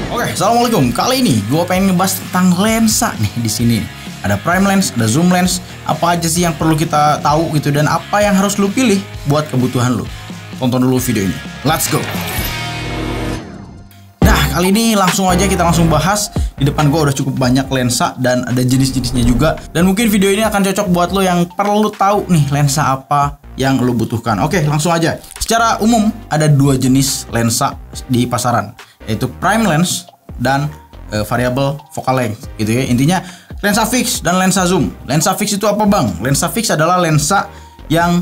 Oke, assalamualaikum. Kali ini gue pengen ngebahas tentang lensa nih di sini. Ada prime lens, ada zoom lens. Apa aja sih yang perlu kita tahu gitu dan apa yang harus lu pilih buat kebutuhan lu. Tonton dulu video ini. Let's go. Nah, kali ini langsung aja kita langsung bahas. Di depan gue udah cukup banyak lensa dan ada jenis-jenisnya juga. Dan mungkin video ini akan cocok buat lo yang perlu tahu nih lensa apa yang lo butuhkan. Oke, langsung aja. Secara umum ada dua jenis lensa di pasaran, yaitu prime lens dan variable focal length gitu ya. Intinya lensa fix dan lensa zoom. Lensa fix itu apa bang? Lensa fix adalah lensa yang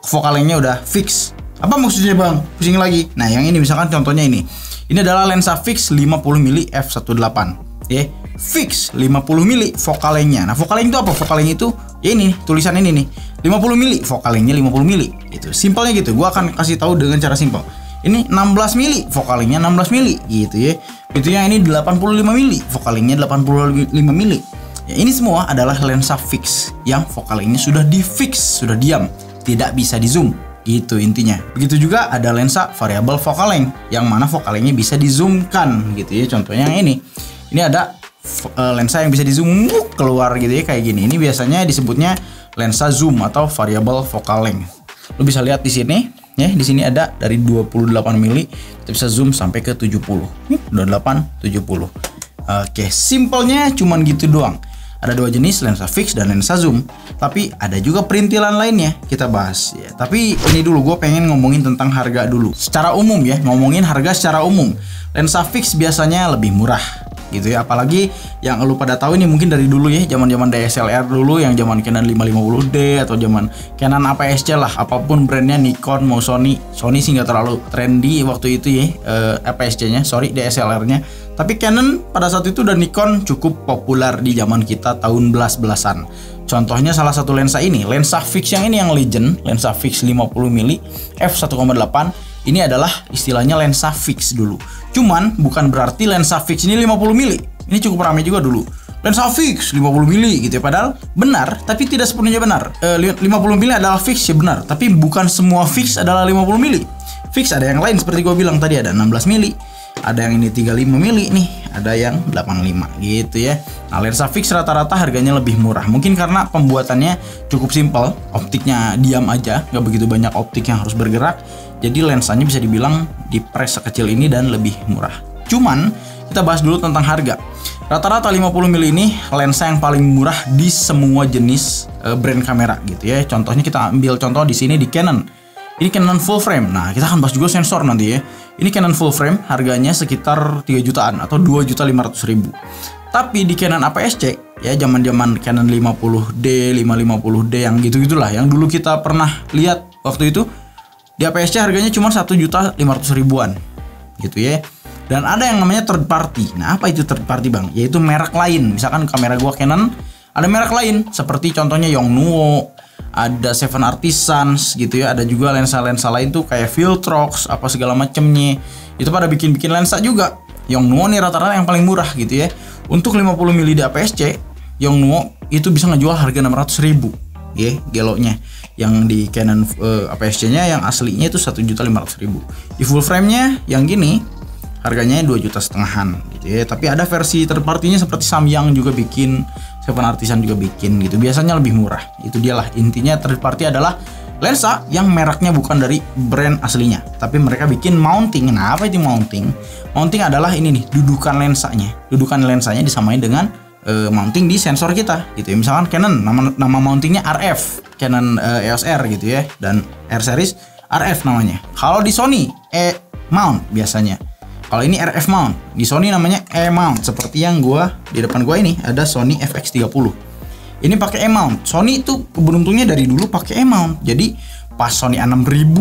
focal length-nya udah fix. Apa maksudnya bang? Pusing lagi. Nah yang ini misalkan contohnya ini. Ini adalah lensa fix 50mm f1.8 ya. Fix 50mm focal length-nya. Nah focal length itu apa? Focal length itu ya ini tulisan ini nih 50mm focal length-nya 50mm gitu. Simpelnya gitu. Gua akan kasih tahu dengan cara simpel. Ini 16 mili focal length-nya 16 mili gitu ya. Pintunya ini 85 mili, focal length-nya 85 mili. Ya, ini semua adalah lensa fix yang focal length-nya sudah di fix, sudah diam, tidak bisa di zoom. Gitu intinya. Begitu juga ada lensa variable focal length yang mana focal length-nya bisa di zoomkan gitu ya. Contohnya yang ini. Ini ada lensa yang bisa di zoom keluar gitu ya kayak gini. Ini biasanya disebutnya lensa zoom atau variable focal length. Lo bisa lihat di sini. Ya, di sini ada dari 28 mili kita bisa zoom sampai ke 70. 28 70. Oke, simpelnya cuman gitu doang. Ada dua jenis lensa fix dan lensa zoom, tapi ada juga perintilan lainnya kita bahas ya. Tapi ini dulu gue pengen ngomongin tentang harga dulu. Secara umum ya, ngomongin harga secara umum. Lensa fix biasanya lebih murah gitu ya, apalagi yang lu pada tahu ini mungkin dari dulu ya, zaman-zaman DSLR dulu, yang zaman Canon 550D atau zaman Canon APS-C lah, apapun brandnya, Nikon mau Sony sih nggak terlalu trendy waktu itu ya, APS-C-nya, sorry DSLR-nya. Tapi Canon pada saat itu dan Nikon cukup populer di zaman kita tahun belas-belasan. Contohnya salah satu lensa ini, lensa fix yang ini yang legend, lensa fix 50mm f1.8. Ini adalah istilahnya lensa fix dulu. Cuman bukan berarti lensa fix ini 50mm. Ini cukup ramai juga dulu. Lensa fix 50mm gitu ya. Padahal benar, tapi tidak sepenuhnya benar. 50mm adalah fix ya benar, tapi bukan semua fix adalah 50mm. Fix ada yang lain seperti gue bilang tadi, ada 16mm. Ada yang ini 35mm nih, ada yang 85 gitu ya. Nah lensa fix rata-rata harganya lebih murah. Mungkin karena pembuatannya cukup simpel, optiknya diam aja, nggak begitu banyak optik yang harus bergerak. Jadi lensanya bisa dibilang di press sekecil ini dan lebih murah. Cuman kita bahas dulu tentang harga. Rata-rata 50mm ini lensa yang paling murah di semua jenis brand kamera gitu ya. Contohnya kita ambil contoh di sini di Canon. Ini Canon full frame. Nah, kita akan bahas juga sensor nanti ya. Ini Canon full frame harganya sekitar 3 jutaan atau 2.500.000. Tapi di Canon APS-C ya, zaman-zaman Canon 50D, 550D yang gitu-gitulah, yang dulu kita pernah lihat waktu itu, di APS-C harganya cuma 1.500.000-an gitu ya. Dan ada yang namanya third party. Nah, apa itu third party, Bang? Yaitu merek lain. Misalkan kamera gua Canon ada merek lain seperti contohnya Yongnuo, ada Seven Artisans gitu ya, ada juga lensa-lensa lain tuh kayak Viltrox apa segala macemnya. Itu pada bikin-bikin lensa juga. Yongnuo nih rata-rata yang paling murah gitu ya. Untuk 50mm di APS-C, Yongnuo itu bisa ngejual harga 600.000 ya, gelonya. Yang di Canon APS-C-nya yang aslinya itu 1.500.000. Di full frame-nya yang gini harganya 2,5 jutaan gitu ya. Tapi ada versi third party-nya seperti Samyang juga bikin, Seven Artisan juga bikin gitu. Biasanya lebih murah. Itu dialah intinya, third party adalah lensa yang mereknya bukan dari brand aslinya, tapi mereka bikin mounting. Nah, apa itu mounting? Mounting adalah ini nih, dudukan lensanya. Dudukan lensanya disamain dengan mounting di sensor kita gitu ya. Misalkan Canon nama mountingnya RF, Canon EOS R gitu ya, dan R series RF namanya. Kalau di Sony E-mount biasanya. Kalau ini RF mount, di Sony namanya E-mount. Seperti yang di depan gua ini ada Sony FX30. Ini pakai E-mount. Sony itu beruntungnya dari dulu pakai E-mount. Jadi pas Sony A6000,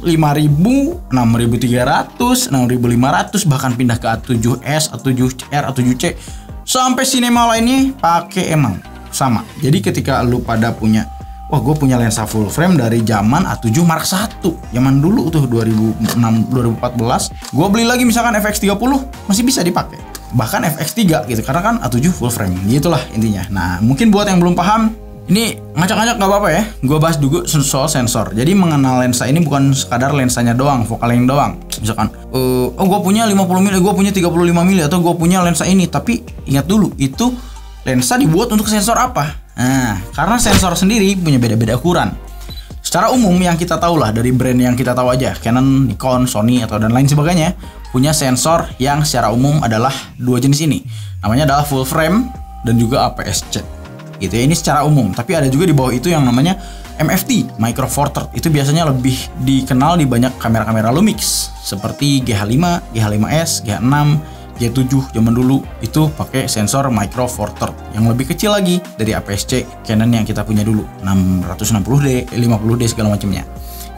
5000, 6300, 6500 bahkan pindah ke A7S, A7R, A7C sampai Cinema lainnya pakai E-mount sama. Jadi ketika lu pada punya, wah gue punya lensa full frame dari zaman A7 Mark I, zaman dulu tuh 2006 2014, gue beli lagi misalkan FX30 masih bisa dipakai, bahkan FX3 gitu, karena kan A7 full frame, gitulah intinya. Nah mungkin buat yang belum paham, Ini ngacak-ngacak gak apa-apa ya. Gue bahas dulu soal sensor. Jadi mengenal lensa ini bukan sekadar lensanya doang, fokalnya doang. Misalkan, gue punya 50 mili, gue punya 35 mili, atau gue punya lensa ini. Tapi ingat dulu, itu lensa dibuat untuk sensor apa? Nah, karena sensor sendiri punya beda-beda ukuran. Secara umum yang kita tahu lah, dari brand yang kita tahu aja, Canon, Nikon, Sony, atau dan lain sebagainya, punya sensor yang secara umum adalah dua jenis ini. Namanya adalah full frame dan juga APS-C. Gitu ya, ini secara umum. Tapi ada juga di bawah itu yang namanya MFT, Micro Four Thirds. Itu biasanya lebih dikenal di banyak kamera-kamera Lumix seperti GH5, GH5S, GH6, G7 zaman dulu itu pakai sensor Micro Four Thirds yang lebih kecil lagi dari APS-C Canon yang kita punya dulu, 660D, 50D segala macamnya.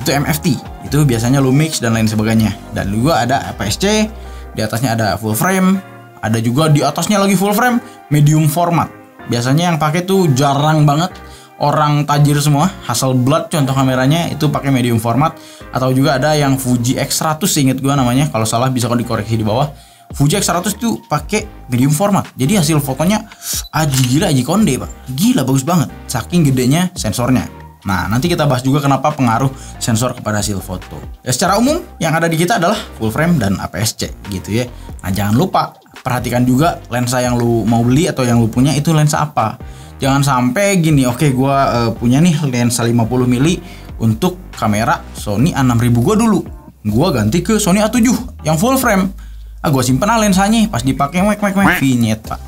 Itu MFT. Itu biasanya Lumix dan lain sebagainya. Dan juga ada APS-C, di atasnya ada full frame, ada juga di atasnya lagi full frame medium format. Biasanya yang pakai tuh jarang banget, orang tajir semua. Hasselblad contoh kameranya itu pakai medium format, atau juga ada yang Fuji X100 inget gua namanya, kalau salah bisa dikoreksi di bawah. Fuji X100 tuh pakai medium format. Jadi hasil fotonya aji konde, Pak. Gila bagus banget saking gedenya sensornya. Nah, nanti kita bahas juga kenapa pengaruh sensor kepada hasil foto. Ya, secara umum yang ada di kita adalah full frame dan APS-C gitu ya. Nah, jangan lupa perhatikan juga lensa yang lu mau beli atau yang lu punya itu lensa apa. Jangan sampai gini, oke gua punya nih lensa 50 mili untuk kamera Sony A6000 gua dulu. Gua ganti ke Sony A7 yang full frame. Gua simpen lensanya, pas dipakai vignette, Pak.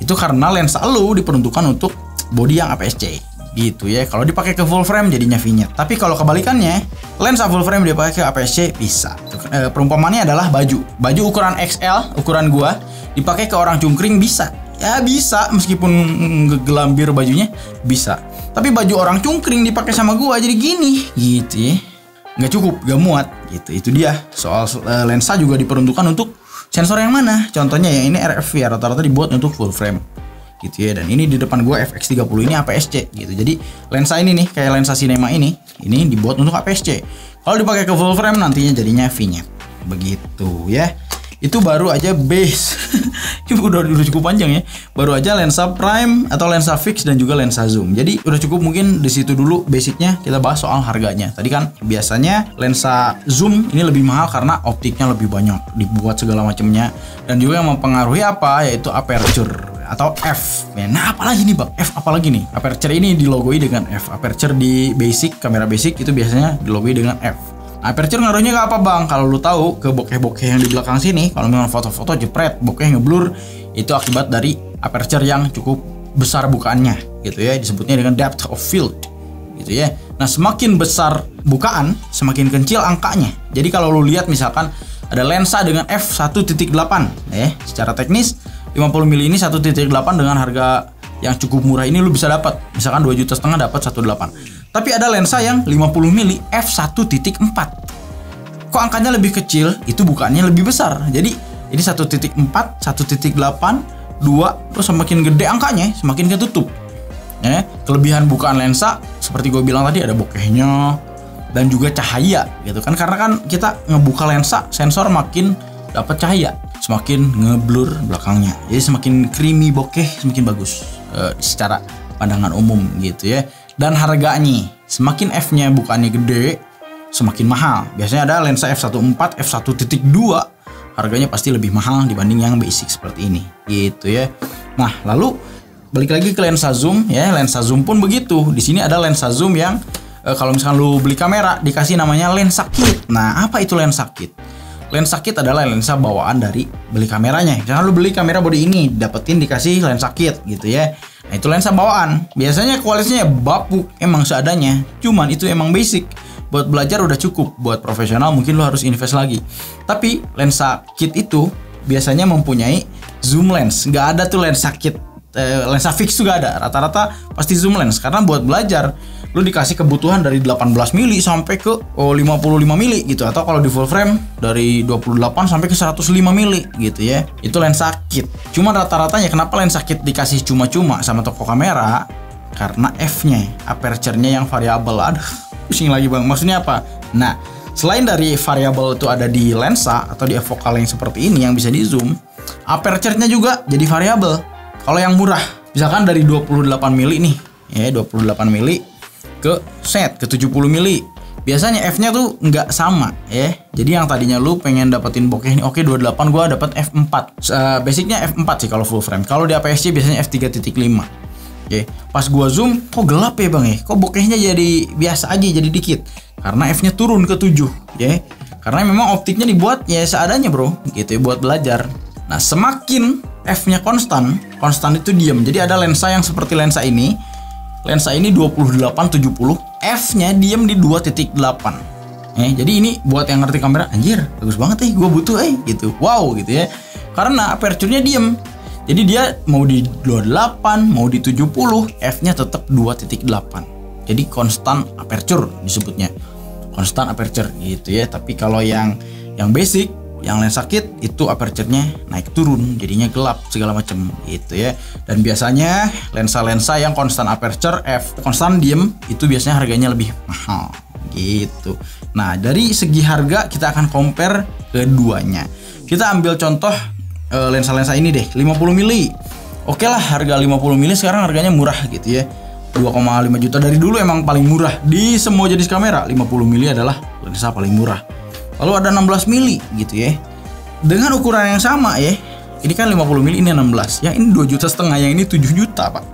Itu karena lensa lu diperuntukkan untuk body yang APS-C gitu ya. Kalau dipakai ke full frame jadinya vignette. Tapi kalau kebalikannya, lensa full frame dipakai ke APS-C bisa. Perumpamannya adalah baju ukuran XL, ukuran gua dipakai ke orang cungkring bisa. Ya bisa, meskipun gelambir bajunya bisa. Tapi baju orang cungkring dipakai sama gua jadi gini gitu ya. Nggak cukup, nggak muat gitu. Itu dia. Soal lensa juga diperuntukkan untuk sensor yang mana. Contohnya yang ini RF ya, rata-rata dibuat untuk full frame gitu ya. Dan ini di depan gua FX30 ini APS-C gitu. Jadi lensa ini nih kayak lensa cinema ini dibuat untuk APS-C. Kalau dipakai ke full frame nantinya jadinya vignette. Begitu ya. Itu baru aja base. udah cukup panjang ya. Baru aja lensa prime atau lensa fix dan juga lensa zoom. Jadi udah cukup mungkin di situ dulu basicnya. Kita bahas soal harganya. Tadi kan biasanya lensa zoom ini lebih mahal karena optiknya lebih banyak dibuat segala macamnya, dan juga yang mempengaruhi apa yaitu aperture atau F. Nah, apalagi nih Bang? F apalagi nih? Aperture ini dilogoi dengan F. Aperture di basic, kamera basic itu biasanya dilogoi dengan F. Aperture ngaruhnya ke apa Bang? Kalau lu tahu ke bokeh-bokeh yang di belakang sini, kalau memang foto-foto jepret, bokeh ngeblur, itu akibat dari aperture yang cukup besar bukaannya gitu ya, disebutnya dengan depth of field gitu ya. Nah, semakin besar bukaan, semakin kecil angkanya. Jadi kalau lu lihat misalkan ada lensa dengan f1.8 ya, secara teknis 50 mili ini 1.8 dengan harga yang cukup murah ini lu bisa dapat misalkan 2,5 juta dapat 1.8. Tapi ada lensa yang 50 mili f1.4. Kok angkanya lebih kecil? Itu bukaannya lebih besar. Jadi ini 1.4, 1.8, 2, terus semakin gede angkanya, semakin ketutup. Ya, kelebihan bukaan lensa seperti gue bilang tadi ada bokehnya dan juga cahaya gitu kan. Karena kan kita ngebuka lensa, sensor makin dapat cahaya, semakin ngeblur belakangnya. Jadi semakin creamy bokeh, semakin bagus secara pandangan umum gitu ya. Dan harganya semakin F-nya bukannya gede, semakin mahal. Biasanya ada lensa f1.4, f1.2, harganya pasti lebih mahal dibanding yang basic seperti ini, gitu ya. Nah, lalu balik lagi ke lensa zoom ya. Lensa zoom pun begitu. Di sini ada lensa zoom yang kalau misalkan lu beli kamera dikasih namanya lensa kit. Nah, apa itu lensa kit? Lensa kit adalah lensa bawaan dari beli kameranya. Jangan lu beli kamera body ini, dapetin dikasih lensa kit gitu ya. Nah, itu lensa bawaan. Biasanya kualitasnya bapuk, emang seadanya. Cuman itu emang basic. Buat belajar udah cukup. Buat profesional mungkin lu harus invest lagi. Tapi lensa kit itu biasanya mempunyai zoom lens. Nggak ada tuh lensa kit, lensa fix juga ada. Rata-rata pasti zoom lens. Karena buat belajar lu dikasih kebutuhan dari 18 mili sampai ke 55 mili gitu, atau kalau di full frame dari 28 sampai ke 105 mili gitu ya. Itu lensa kit. Cuma rata-ratanya kenapa lensa kit dikasih cuma-cuma sama toko kamera? Karena F-nya, aperture-nya yang variabel. Aduh, pusing lagi Bang. Maksudnya apa? Nah, selain dari variabel itu ada di lensa atau di fokal yang seperti ini yang bisa di zoom, aperture-nya juga jadi variabel. Kalau yang murah, misalkan dari 28 mili nih, ya 28 mili ke 70 mili. Biasanya f-nya tuh nggak sama ya. Jadi yang tadinya lu pengen dapetin bokeh ini oke 28, gua dapat f4. Basicnya f4 sih kalau full frame. Kalau di APS-C biasanya f3.5. Oke, pas gua zoom kok gelap ya bang ya, kok bokehnya jadi biasa aja, jadi dikit karena f-nya turun ke 7 ya. Karena memang optiknya dibuat ya seadanya bro gitu ya, buat belajar. Nah semakin f-nya konstan itu diam. Jadi ada lensa yang seperti lensa ini 28-70, f-nya diam di 2.8. Jadi ini buat yang ngerti kamera, anjir bagus banget gua butuh gitu, wow gitu ya, karena aperture-nya diam. Jadi dia mau di 28, mau di 70, f-nya tetap 2.8. Jadi konstan aperture disebutnya. Konstan aperture gitu ya. Tapi kalau yang basic, yang lensa kit itu aperture-nya naik turun, jadinya gelap segala macam gitu ya. Dan biasanya lensa-lensa yang konstan aperture, f konstan diem itu biasanya harganya lebih mahal gitu. Nah, dari segi harga kita akan compare keduanya. Kita ambil contoh lensa-lensa ini deh, 50 mili. Oke lah, harga 50 mili sekarang harganya murah gitu ya. 2,5 juta dari dulu emang paling murah di semua jenis kamera. 50 mili adalah lensa paling murah. Lalu ada 16 mili gitu ya. Dengan ukuran yang sama ya. Ini kan 50 mili, ini 16. Yang ini 2,5 juta, yang ini 7 juta, Pak.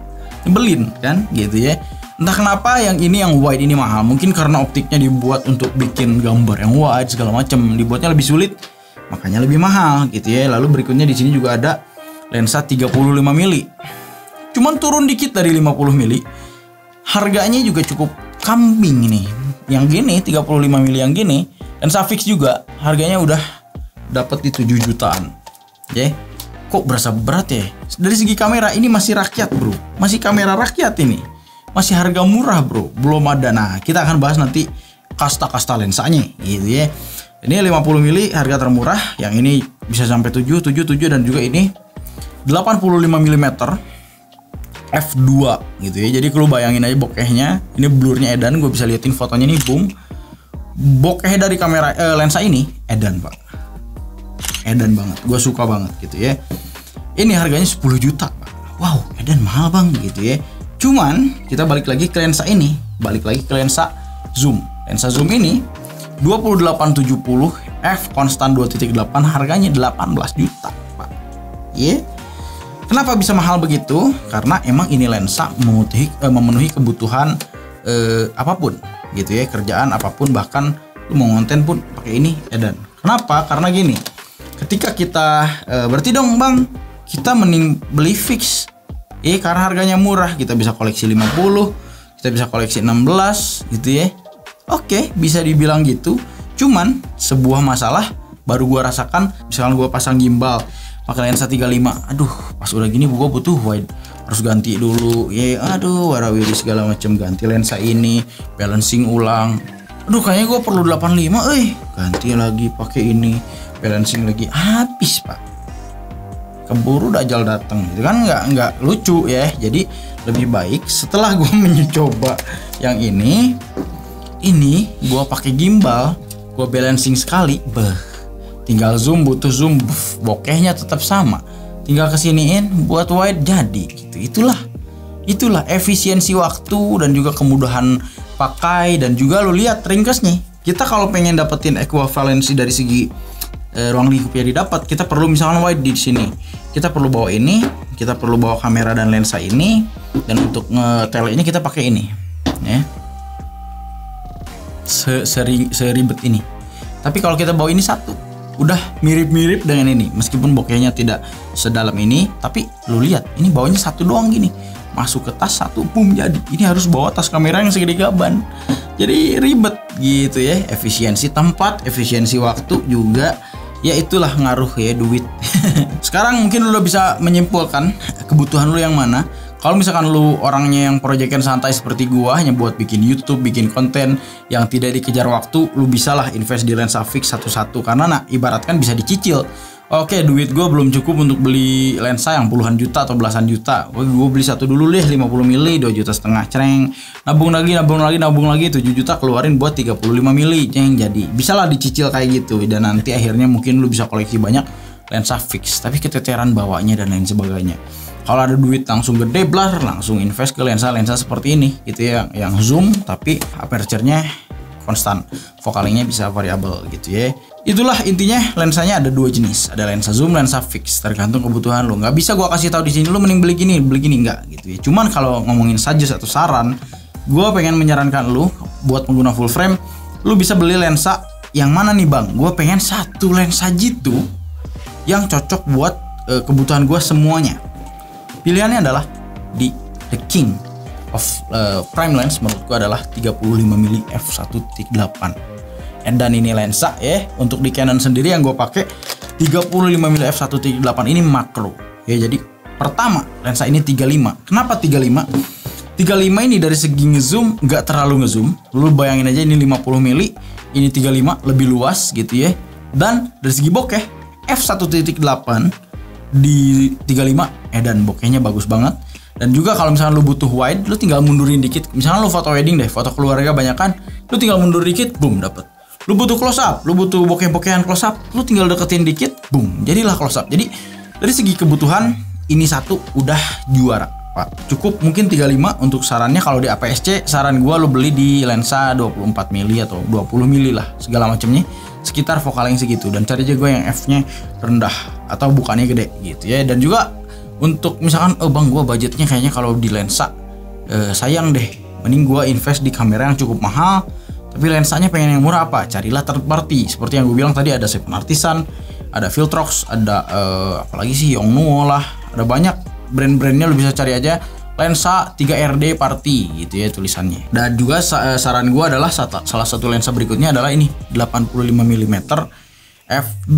Nyebelin kan gitu ya. Entah kenapa yang ini yang wide ini mahal. Mungkin karena optiknya dibuat untuk bikin gambar yang wide segala macam, dibuatnya lebih sulit, makanya lebih mahal gitu ya. Lalu berikutnya di sini juga ada lensa 35 mili. Cuman turun dikit dari 50 mili. Harganya juga cukup kambing nih. Yang gini 35 mili yang gini, lensa fix juga harganya udah dapat di 7 jutaan. Ya. Kok berasa berat ya? Dari segi kamera ini masih rakyat, Bro. Masih kamera rakyat ini. Masih harga murah, Bro. Belum ada. Nah, kita akan bahas nanti kasta-kasta lensanya gitu ya. Ini 50 mili harga termurah, yang ini bisa sampai 7 dan juga ini 85 mm f2 gitu ya. Jadi kalau bayangin aja bokehnya, ini blurnya edan, gue bisa liatin fotonya nih, boom. Bokeh dari kamera lensa ini edan, Pak. Edan banget, gue suka banget gitu ya. Ini harganya 10 juta, Pak. Wow, edan mahal bang gitu ya. Cuman kita balik lagi ke lensa ini, balik lagi ke lensa zoom. Lensa zoom ini 2870 f konstan 2.8 harganya 18 juta, Pak. Ya. Kenapa bisa mahal begitu? Karena emang ini lensa memenuhi kebutuhan apapun gitu ya, kerjaan apapun, bahkan lu mau konten pun pakai ini edan. Kenapa? Karena gini. Ketika kita berarti dong, Bang, kita mending beli fix. Karena harganya murah, kita bisa koleksi 50, kita bisa koleksi 16 gitu ya. Oke, bisa dibilang gitu. Cuman sebuah masalah baru gua rasakan, misalkan gua pasang gimbal pakai lensa 35. Aduh, pas udah gini gua butuh wide. Harus ganti dulu. Aduh, warawiri segala macam, ganti lensa ini, balancing ulang. Aduh, kayaknya gua perlu 85, ganti lagi pakai ini, balancing lagi. Habis, Pak. Keburu dajal datang. Itu kan nggak lucu ya. Jadi lebih baik setelah gua mencoba yang ini gua pakai gimbal, gua balancing sekali, tinggal zoom, butuh zoom, bokehnya tetap sama, tinggal kesiniin buat wide jadi gitu. Itulah efisiensi waktu dan juga kemudahan pakai. Dan juga lu lihat ringkasnya, kita kalau pengen dapetin ekuivalensi dari segi ruang lingkup yang didapat, kita perlu misalkan wide di sini, kita perlu bawa ini, kita perlu bawa kamera dan lensa ini, dan untuk ngetele ini kita pakai ini ya. Seribet ini. Tapi kalau kita bawa ini satu, udah mirip-mirip dengan ini, meskipun bokehnya tidak sedalam ini, tapi lu lihat ini bawanya satu doang gini, masuk ke tas satu, boom, jadi. Ini harus bawa tas kamera yang segede gaban, jadi ribet gitu ya. Efisiensi tempat, efisiensi waktu juga, ya itulah ngaruh ya duit. Sekarang mungkin lu udah bisa menyimpulkan kebutuhan lu yang mana. Kalau misalkan lu orangnya yang proyekan santai seperti gua, hanya buat bikin YouTube, bikin konten yang tidak dikejar waktu, lu bisalah invest di lensa fix satu-satu, karena ibaratkan bisa dicicil. Oke, duit gua belum cukup untuk beli lensa yang puluhan juta atau belasan juta. Gua beli satu dulu deh, 50 mili, 2,5 juta, cereng. Nabung lagi 7 juta, keluarin buat 35 mili, ceng. Jadi bisalah dicicil kayak gitu, dan nanti akhirnya mungkin lu bisa koleksi banyak lensa fix, tapi keteteran bawanya dan lain sebagainya. Kalau ada duit langsung gede blar, langsung invest ke lensa-lensa seperti ini gitu ya, yang zoom tapi aperture-nya konstan, fokalingnya bisa variabel gitu ya. Itulah intinya, lensanya ada dua jenis, ada lensa zoom, lensa fix, tergantung kebutuhan lo. Nggak bisa gua kasih tahu di sini lo mending beli gini enggak gitu ya. Cuman kalau ngomongin saja satu saran, gua pengen menyarankan lo buat pengguna full frame, lo bisa beli lensa yang mana nih bang? Gua pengen satu lensa gitu yang cocok buat kebutuhan gua semuanya. Pilihannya adalah di the king of prime lens menurut gua adalah 35mm f1.8. Dan ini lensa ya, untuk di Canon sendiri yang gue pakai 35mm f1.8 ini makro ya. Jadi pertama lensa ini 35. Kenapa 35? 35 ini dari segi ngezoom nggak terlalu ngezoom. Lu bayangin aja ini 50mm, ini 35 lebih luas gitu ya. Dan dari segi bokeh f1.8 di 35 dan bokehnya bagus banget. Dan juga kalau misalnya lu butuh wide, lu tinggal mundurin dikit. Misalnya lu foto wedding deh, foto keluarga banyakan, lu tinggal mundur dikit, boom, dapet. Lu butuh close up, lu butuh bokeh-bokehan close up, lu tinggal deketin dikit, boom, jadilah close up. Jadi dari segi kebutuhan ini satu udah juara, Pak. Cukup mungkin 35 untuk sarannya. Kalau di APS-C saran gua lu beli di lensa 24mm atau 20mm lah, segala macamnya sekitar fokaling segitu. Dan cari aja gue yang f-nya rendah atau bukannya gede gitu ya. Dan juga untuk misalkan bang gua budgetnya kayaknya kalau di lensa sayang deh, mending gua invest di kamera yang cukup mahal tapi lensanya pengen yang murah, apa? Carilah third party. Seperti yang gue bilang tadi, ada Seven Artisan, ada Viltrox, ada apalagi sih, Yongnuo lah. Ada banyak brand-brandnya, lu bisa cari aja lensa 3RD Party gitu ya tulisannya. Dan juga saran gue adalah salah satu lensa berikutnya adalah ini 85mm f2.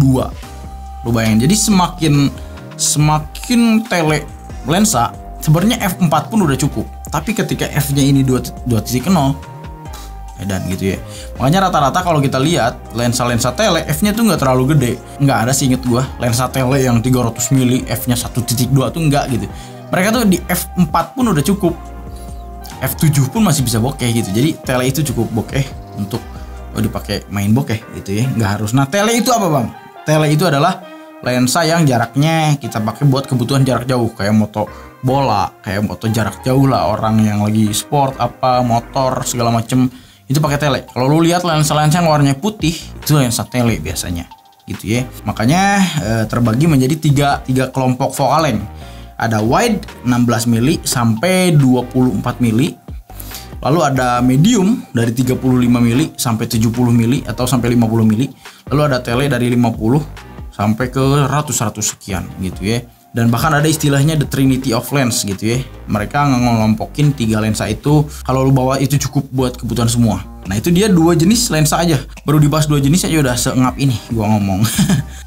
Lu bayangin, jadi semakin tele lensa sebenarnya f4 pun udah cukup. Tapi ketika f-nya ini 2.0 dan gitu ya. Makanya rata-rata kalau kita lihat lensa-lensa tele f-nya tuh nggak terlalu gede. Nggak ada sih, inget gua lensa tele yang 300mm f-nya 1.2 tuh nggak gitu. Mereka tuh di f4 pun udah cukup, f7 pun masih bisa bokeh gitu. Jadi tele itu cukup bokeh untuk dipakai main bokeh gitu ya, nggak harus. Nah tele itu apa bang? Tele itu adalah lensa yang jaraknya kita pakai buat kebutuhan jarak jauh, kayak moto bola, kayak moto jarak jauh lah, orang yang lagi sport apa motor segala macem itu pakai tele. Kalau lu lihat lensa-lensa yang warnanya putih itu lensa tele biasanya gitu ya. Makanya terbagi menjadi tiga kelompok focal length. Ada wide 16mm sampai 24mm. Lalu ada medium dari 35mm sampai 70mm atau sampai 50mm. Lalu ada tele dari 50 sampai ke ratus sekian gitu ya. Dan bahkan ada istilahnya the trinity of lens gitu ya. Mereka ngelompokin 3 lensa itu, kalau lu bawa itu cukup buat kebutuhan semua. Nah itu dia 2 jenis lensa aja. Baru dibahas 2 jenis aja udah seengap ini gua ngomong.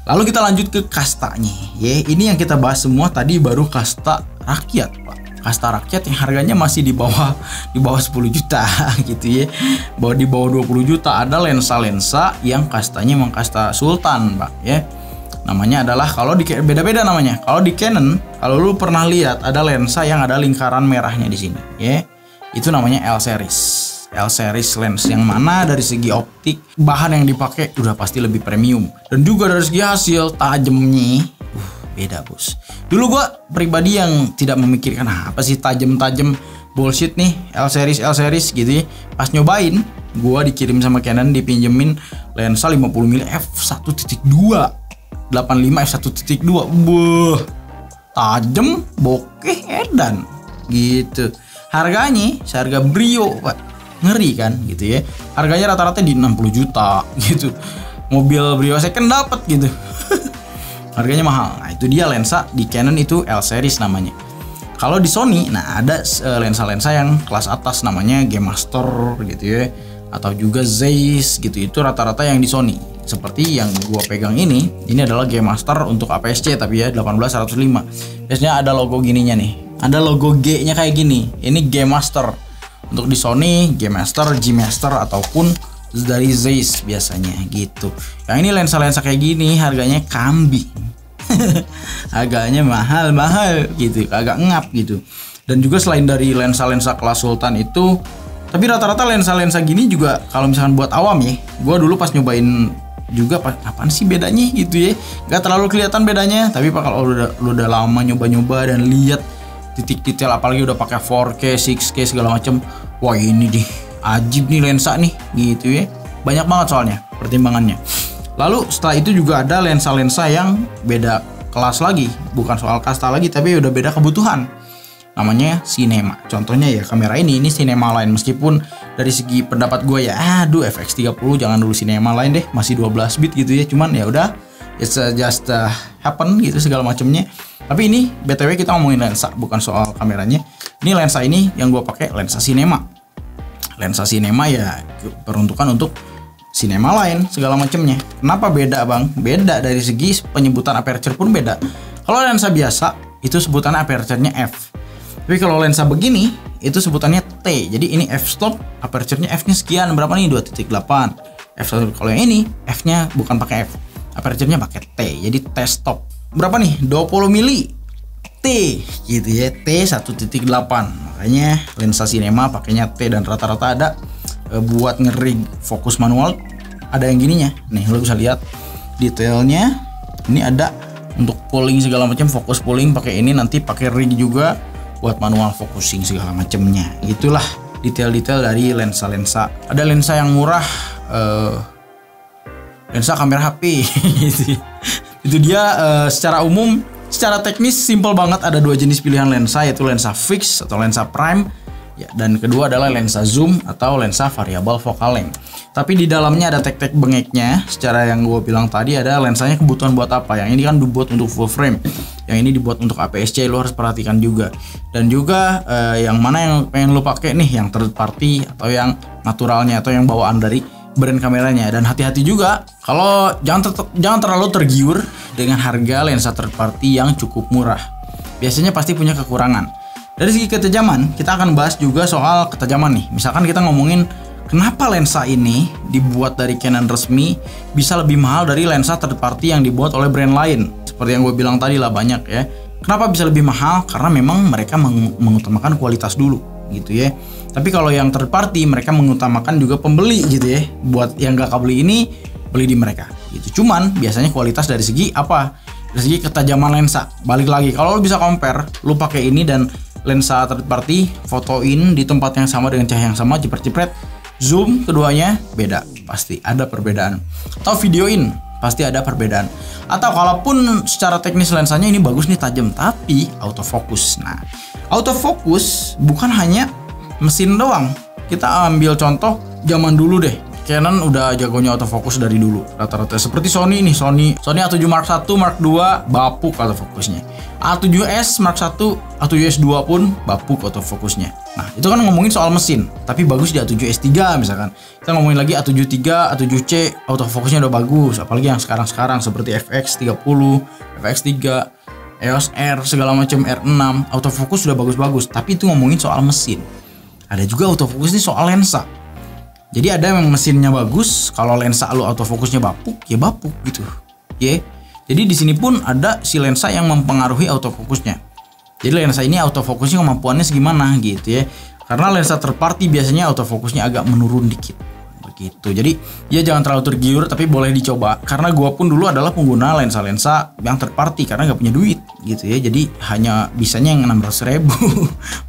Lalu kita lanjut ke kastanya ya. Ini yang kita bahas semua tadi baru kasta rakyat, Pak. Kasta rakyat yang harganya masih di bawah 10 juta gitu ya. Di bawah 20 juta ada lensa-lensa yang kastanya memang kasta sultan, Pak ya. Namanya adalah, kalau di beda-beda namanya. Kalau di Canon, kalau lu pernah lihat ada lensa yang ada lingkaran merahnya di sini, ya. Itu namanya L series. L series lens yang mana dari segi optik, bahan yang dipakai udah pasti lebih premium. Dan juga dari segi hasil tajamnya, beda bos. Dulu gua pribadi yang tidak memikirkan apa sih tajem-tajem bullshit nih L series gitu ya. Pas nyobain, gua dikirim sama Canon dipinjemin lensa 50mm f1.2. 85 f1.2, tajem, bokeh, edan gitu. Harganya seharga Brio, Pak. Ngeri kan gitu ya. Harganya rata-rata di 60 juta gitu. Mobil Brio second dapat gitu. Harganya mahal. Nah, itu dia lensa di Canon itu L series namanya. Kalau di Sony, nah ada lensa-lensa yang kelas atas namanya G Master gitu ya, atau juga Zeiss gitu. Itu rata-rata yang di Sony. Seperti yang gua pegang ini adalah G Master untuk APS-C tapi ya 18105. Biasanya ada logo gininya nih. Ada logo G-nya kayak gini. Ini G Master. Untuk di Sony G Master, G Master ataupun dari Zeiss biasanya gitu. Yang ini lensa-lensa kayak gini harganya kambing. Harganya mahal-mahal gitu, agak ngap gitu. Dan juga selain dari lensa-lensa kelas Sultan itu, tapi rata-rata lensa-lensa gini juga kalau misalkan buat awam ya, gua dulu pas nyobain juga apaan sih bedanya gitu ya. Gak terlalu kelihatan bedanya, tapi kalau lu udah lama nyoba-nyoba dan lihat titik detail, apalagi udah pakai 4K, 6K segala macem, wah ini nih ajib nih lensa nih gitu ya. Banyak banget soalnya pertimbangannya. Lalu setelah itu juga ada lensa-lensa yang beda kelas lagi, bukan soal kasta lagi, tapi udah beda kebutuhan. Namanya cinema. Contohnya ya kamera ini cinema line, meskipun dari segi pendapat gue ya aduh FX30 jangan dulu cinema line deh, masih 12 bit gitu ya. Cuman ya udah, it's just happen gitu segala macamnya. Tapi ini BTW kita ngomongin lensa, bukan soal kameranya. Ini lensa ini yang gue pakai lensa cinema. Lensa cinema ya peruntukan untuk cinema line segala macamnya. Kenapa beda bang? Beda dari segi penyebutan aperture pun beda. Kalau lensa biasa itu sebutannya aperture-nya f. Tapi kalau lensa begini itu sebutannya T. Jadi ini f-stop, aperture-nya f-nya sekian, berapa nih? 2.8. F-stop. Kalau yang ini f-nya bukan pakai f, aperture-nya pakai T. Jadi T-stop. Berapa nih? 20 mili T gitu ya. T 1.8. Makanya lensa cinema pakainya T, dan rata-rata ada buat ngerig fokus manual ada yang gininya. Nih lo bisa lihat detailnya. Ini ada untuk pulling segala macam, fokus pulling pakai ini, nanti pakai rig juga buat manual focusing segala macamnya. Itulah detail-detail dari lensa-lensa. Ada lensa yang murah, lensa kamera HP gitu. Itu dia secara umum, secara teknis simple banget. Ada dua jenis pilihan lensa, yaitu lensa fix atau lensa prime ya, dan kedua adalah lensa zoom atau lensa variable focal length. Tapi di dalamnya ada tek-tek bengeknya. Secara yang gue bilang tadi, ada lensanya kebutuhan buat apa. Yang ini kan dibuat untuk full frame, yang ini dibuat untuk APS-C, lo harus perhatikan juga. Dan juga yang mana yang pengen lo pakai nih, yang third party atau yang naturalnya atau yang bawaan dari brand kameranya. Dan hati-hati juga kalau jangan terlalu tergiur dengan harga lensa third party yang cukup murah. Biasanya pasti punya kekurangan. Dari segi ketajaman, kita akan bahas juga soal ketajaman nih. Misalkan kita ngomongin kenapa lensa ini dibuat dari Canon resmi bisa lebih mahal dari lensa third party yang dibuat oleh brand lain. Seperti yang gue bilang tadi lah, banyak ya. Kenapa bisa lebih mahal? Karena memang mereka mengutamakan kualitas dulu gitu ya. Tapi kalau yang third party, mereka mengutamakan juga pembeli gitu ya. Buat yang gak beli ini, beli di mereka gitu. Cuman biasanya kualitas dari segi apa? Dari segi ketajaman lensa. Balik lagi, kalau lo bisa compare, lo pakai ini dan lensa third party, fotoin di tempat yang sama dengan cahaya yang sama, jepret-jepret, zoom keduanya beda, pasti ada perbedaan. Atau videoin, pasti ada perbedaan. Atau kalaupun secara teknis lensanya ini bagus nih, tajam, tapi autofocus. Nah, autofocus bukan hanya mesin doang. Kita ambil contoh zaman dulu deh. Canon udah jagonya autofocus dari dulu rata-rata. Seperti Sony nih, Sony A7 Mark I, Mark II bapuk autofokusnya. A7S Mark I, A7S II pun bapuk autofokusnya. Nah, itu kan ngomongin soal mesin, tapi bagus di A7S3 misalkan. Kita ngomongin lagi A7 III, A7C, autofokusnya udah bagus, apalagi yang sekarang-sekarang seperti FX30, FX3, EOS R segala macam, R6, autofokus sudah bagus-bagus, tapi itu ngomongin soal mesin. Ada juga autofokus nih soal lensa. Jadi ada yang mesinnya bagus, kalau lensa lo autofokusnya bapuk, ya bapuk gitu. Ya. Jadi di sini pun ada si lensa yang mempengaruhi autofokusnya. Jadi lensa ini autofokusnya kemampuannya segimana gitu ya. Karena lensa third party biasanya autofokusnya agak menurun dikit. Begitu. Jadi ya jangan terlalu tergiur, tapi boleh dicoba. Karena gua pun dulu adalah pengguna lensa-lensa yang third party karena nggak punya duit gitu ya. Jadi hanya bisanya yang 600.000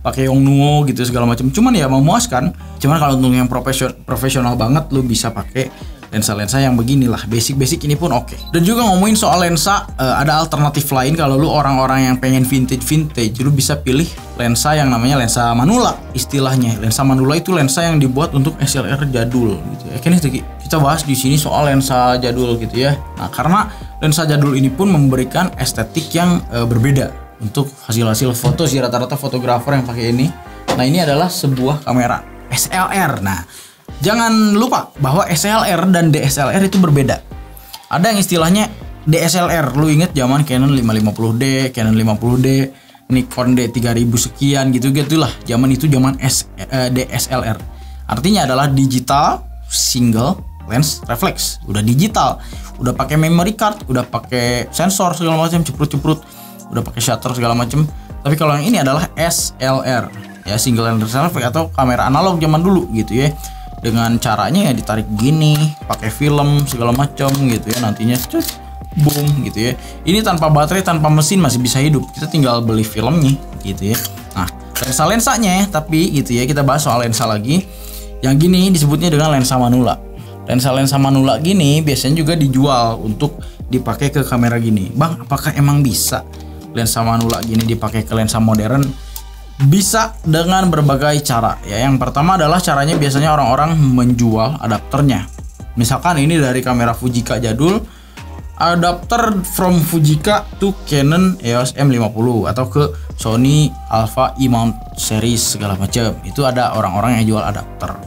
pakai Yongnuo gitu segala macam. Cuman ya memuaskan. Cuman kalau untuk yang profesional banget, lu bisa pakai lensa-lensa yang beginilah, basic ini pun oke. Dan juga ngomongin soal lensa, ada alternatif lain. Kalau lu orang-orang yang pengen vintage, lu bisa pilih lensa yang namanya lensa manula istilahnya. Lensa manula itu lensa yang dibuat untuk SLR jadul gitu ya. Kita bahas di sini soal lensa jadul gitu ya. Nah, karena lensa jadul ini pun memberikan estetik yang berbeda untuk hasil-hasil foto sih, rata-rata fotografer yang pakai ini. Nah, ini adalah sebuah kamera SLR. Nah, jangan lupa bahwa SLR dan DSLR itu berbeda. Ada yang istilahnya DSLR. Lu inget zaman Canon 550D, Canon 50D, Nikon D3000 sekian gitu-gitulah. Zaman itu zaman DSLR. Artinya adalah digital single lens reflex. Udah digital, udah pakai memory card, udah pakai sensor segala macam, ceprut-ceprut, udah pakai shutter segala macam. Tapi kalau yang ini adalah SLR, ya single lens reflex atau kamera analog zaman dulu gitu ya. dengan caranya ya ditarik gini, pakai film segala macam gitu ya, nantinya boom gitu ya. Ini tanpa baterai, tanpa mesin masih bisa hidup. Kita tinggal beli filmnya gitu ya. Nah, lensanya tapi gitu ya, kita bahas soal lensa lagi. Yang gini disebutnya dengan lensa manula. Lensa manula gini biasanya juga dijual untuk dipakai ke kamera gini. Bang, apakah emang bisa lensa manula gini dipakai ke lensa modern? Bisa dengan berbagai cara ya. Yang pertama adalah caranya biasanya orang-orang menjual adapternya. Misalkan ini dari kamera Fujica jadul, adapter from Fujica to Canon EOS M50 atau ke Sony Alpha E-mount series segala macam. Itu ada orang-orang yang jual adapter.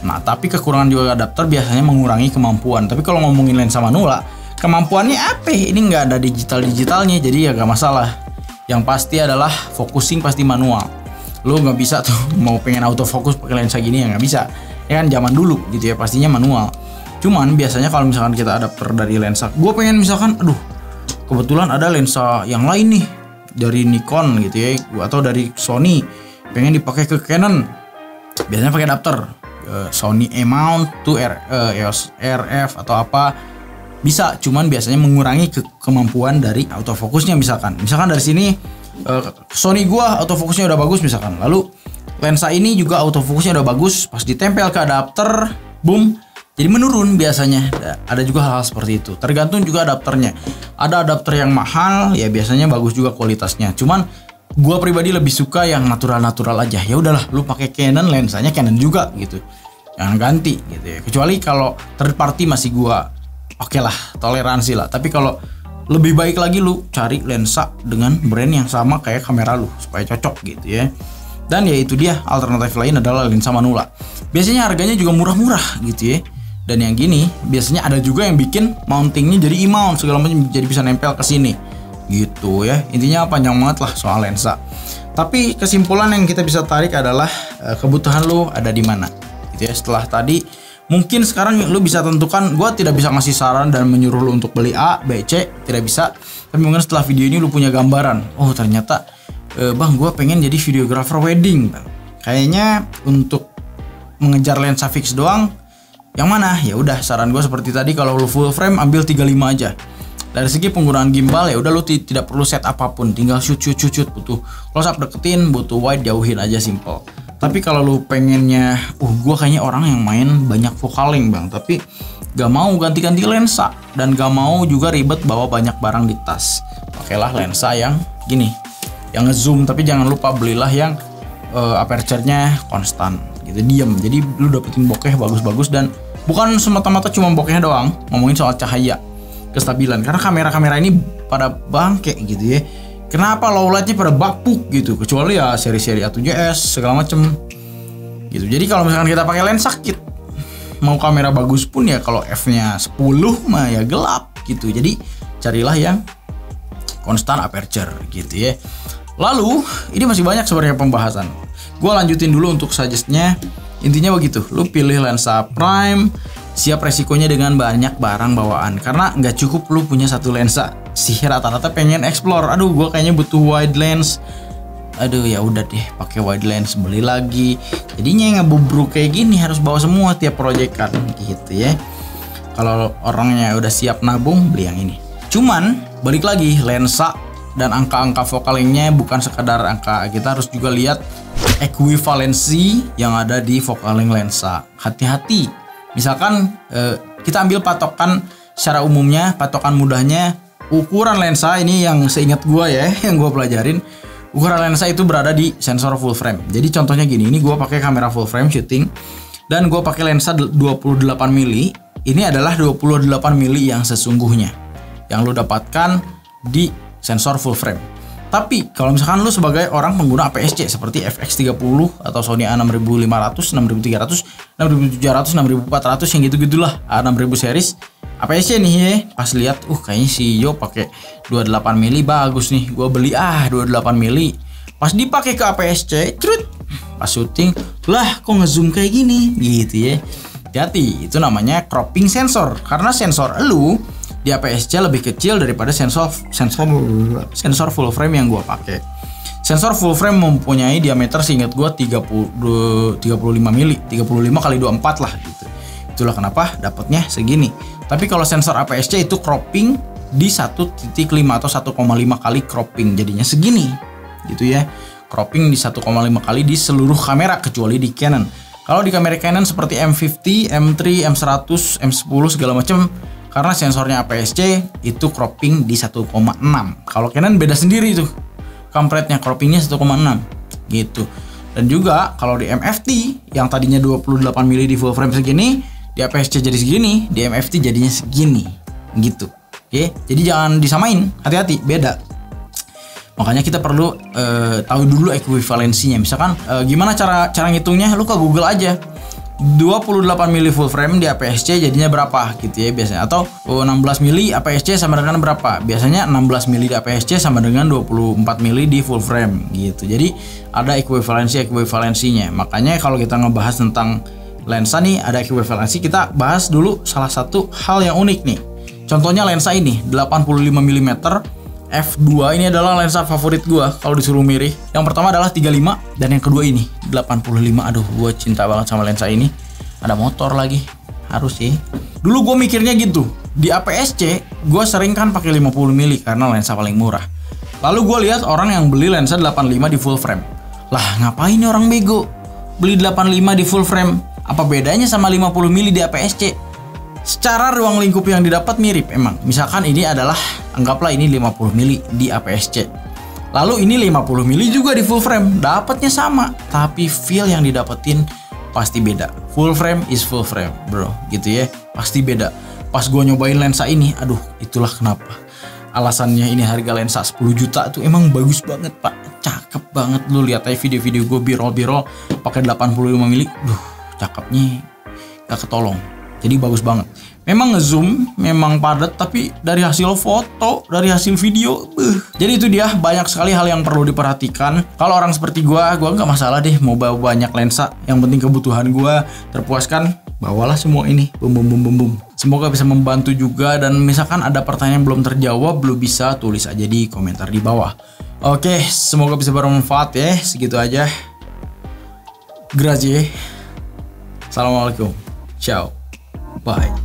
Nah, tapi kekurangan jual adapter biasanya mengurangi kemampuan. Tapi kalau ngomongin lensa manula, kemampuannya apa? Ini nggak ada digitalnya, jadi ya nggak masalah. Yang pasti adalah focusing pasti manual. Lo nggak bisa tuh mau pengen autofocus pakai lensa gini ya nggak bisa. Ya kan zaman dulu gitu ya, pastinya manual. Cuman biasanya kalau misalkan kita adapter dari lensa, gue pengen misalkan, aduh kebetulan ada lensa yang lain nih dari Nikon gitu ya, atau dari Sony, pengen dipakai ke Canon. Biasanya pakai adapter Sony E-mount to EOS RF atau apa. Bisa, cuman biasanya mengurangi kemampuan dari autofokusnya. Misalkan dari sini Sony gua autofokusnya udah bagus misalkan, lalu lensa ini juga autofokusnya udah bagus, pas ditempel ke adapter, boom, jadi menurun biasanya. Ada juga hal-hal seperti itu. Tergantung juga adapternya. Ada adapter yang mahal, ya biasanya bagus juga kualitasnya. Cuman gua pribadi lebih suka yang natural aja. Ya udahlah, lu pakai Canon, lensanya Canon juga gitu. Jangan ganti gitu ya. Kecuali kalau third party masih gua oke lah, toleransi lah. Tapi kalau lebih baik lagi lu cari lensa dengan brand yang sama kayak kamera lu supaya cocok gitu ya. Dan ya itu dia, alternatif lain adalah lensa manula. Biasanya harganya juga murah-murah gitu ya. Dan yang gini biasanya ada juga yang bikin mountingnya jadi E-mount segala macam, jadi bisa nempel ke sini gitu ya. Intinya panjang banget lah soal lensa. Tapi kesimpulan yang kita bisa tarik adalah kebutuhan lu ada di mana gitu ya. Setelah tadi mungkin sekarang lu bisa tentukan. Gua tidak bisa ngasih saran dan menyuruh lu untuk beli A, B, C, tidak bisa. Tapi mungkin setelah video ini lu punya gambaran. Oh ternyata bang, gua pengen jadi videographer wedding bang. Kayaknya untuk mengejar lensa fix doang yang mana? Ya udah, saran gue seperti tadi, kalau lu full frame ambil 35 aja. Dari segi penggunaan gimbal ya udah lu tidak perlu set apapun, tinggal shoot. Butuh close up deketin, butuh wide jauhin aja, simple. Tapi kalau lu pengennya, gue kayaknya orang yang main banyak focaling bang, tapi gak mau ganti-ganti lensa dan gak mau juga ribet bawa banyak barang di tas, pakailah lensa yang gini, yang ngezoom. Tapi jangan lupa belilah yang aperture-nya konstan gitu, diam. Jadi lu dapetin bokeh bagus-bagus, dan bukan semata-mata cuma bokehnya doang, ngomongin soal cahaya, kestabilan. Karena kamera-kamera ini pada bangke gitu ya. Kenapa low light-nya pada bapuk gitu, kecuali ya seri-seri A7S segala macem gitu. Jadi kalau misalkan kita pakai lensa kit, mau kamera bagus pun ya kalau f-nya 10 mah ya gelap gitu. Jadi carilah yang konstan aperture gitu ya. Lalu ini masih banyak sebenarnya pembahasan. Gue lanjutin dulu untuk suggest-nya. Intinya begitu, lu pilih lensa prime, siap resikonya dengan banyak barang bawaan. Karena nggak cukup lu punya satu lensa. Si rata-rata pengen explore, aduh gue kayaknya butuh wide lens. Aduh ya udah deh, pakai wide lens, beli lagi. Jadinya ngebubruk kayak gini, harus bawa semua tiap proyekan gitu ya. Kalau orangnya udah siap nabung, beli yang ini. Cuman balik lagi, lensa dan angka-angka fokalingnya bukan sekadar angka. Kita harus juga lihat ekuivalensi yang ada di focaling lensa. Hati-hati. Misalkan kita ambil patokan secara umumnya, patokan mudahnya, ukuran lensa ini yang seingat gua ya, yang gua pelajarin, ukuran lensa itu berada di sensor full frame. Jadi contohnya gini, ini gua pakai kamera full frame shooting dan gua pakai lensa 28 mili. Ini adalah 28 mili yang sesungguhnya yang lu dapatkan di sensor full frame. Tapi kalau misalkan lu sebagai orang pengguna APS-C seperti FX30 atau Sony A6500, 6300, 6700, 6400 yang gitu-gitulah, A6000 series APS-C nih ya. Pas lihat, kayaknya si Yo pakai 28 mili bagus nih, gua beli 28 mili. Pas dipakai ke APS-C, pas syuting, lah kok ngezoom kayak gini gitu ya. Hati-hati, itu namanya cropping sensor. Karena sensor lu di APS-C lebih kecil daripada sensor full frame yang gua pakai. Sensor full frame mempunyai diameter seingat gue 35 mili, 35 kali 24 lah gitu. Itulah kenapa dapatnya segini. Tapi kalau sensor APS-C itu cropping di 1.5 atau 1,5 kali cropping, jadinya segini gitu ya. Cropping di 1,5 kali di seluruh kamera kecuali di Canon. Kalau di kamera Canon seperti M50, M3, M100, M10 segala macam, karena sensornya APS-C itu cropping di 1,6. Kalau Canon beda sendiri tuh. Kampretnya croppingnya 1,6 gitu. Dan juga kalau di MFT yang tadinya 28 mili di full frame segini, di APS-C jadi segini, di MFT jadinya segini gitu. Oke, jadi jangan disamain, hati-hati, beda. Makanya kita perlu tahu dulu ekuivalensinya. Misalkan gimana cara ngitungnya, lu ke Google aja. 28 mili full frame di APS-C jadinya berapa gitu ya biasanya, atau 16 mili APS-C sama dengan berapa, biasanya 16 mili di APS-C sama dengan 24 mili di full frame gitu. Jadi ada ekuivalensinya. Makanya kalau kita ngebahas tentang lensa nih, ada ekuivalensi, kita bahas dulu salah satu hal yang unik nih. Contohnya lensa ini 85 mm f2, ini adalah lensa favorit gua kalau disuruh milih. Yang pertama adalah 35 dan yang kedua ini 85. Aduh, gua cinta banget sama lensa ini. Ada motor lagi. Harus sih. Dulu gua mikirnya gitu. Di APS-C gua sering kan pakai 50 mm karena lensa paling murah. Lalu gua lihat orang yang beli lensa 85 di full frame. Lah, ngapain nih orang bego beli 85 di full frame? Apa bedanya sama 50 mm di APS-C? Secara ruang lingkup yang didapat mirip emang. Misalkan ini adalah, anggaplah ini 50 mili di APS-C. Lalu ini 50 mili juga di full frame. Dapatnya sama, tapi feel yang didapetin pasti beda. Full frame is full frame, bro. Gitu ya. Pasti beda. Pas gue nyobain lensa ini, aduh, itulah kenapa. Alasannya ini harga lensa 10 juta tuh emang bagus banget, Pak. Cakep banget. Lu lihat aja video-video gue b-roll pakai 85 mili. Duh, cakepnya gak ketolong. Jadi bagus banget. Memang ngezoom, memang padat, tapi dari hasil foto, dari hasil video, jadi itu dia, banyak sekali hal yang perlu diperhatikan. Kalau orang seperti gua nggak masalah deh mau bawa banyak lensa. Yang penting kebutuhan gua terpuaskan, bawalah semua ini. Bum. Semoga bisa membantu juga, dan misalkan ada pertanyaan yang belum terjawab, lu bisa tulis aja di komentar di bawah. Oke, semoga bisa bermanfaat ya. Segitu aja. Grazie. Assalamualaikum. Ciao. Bye.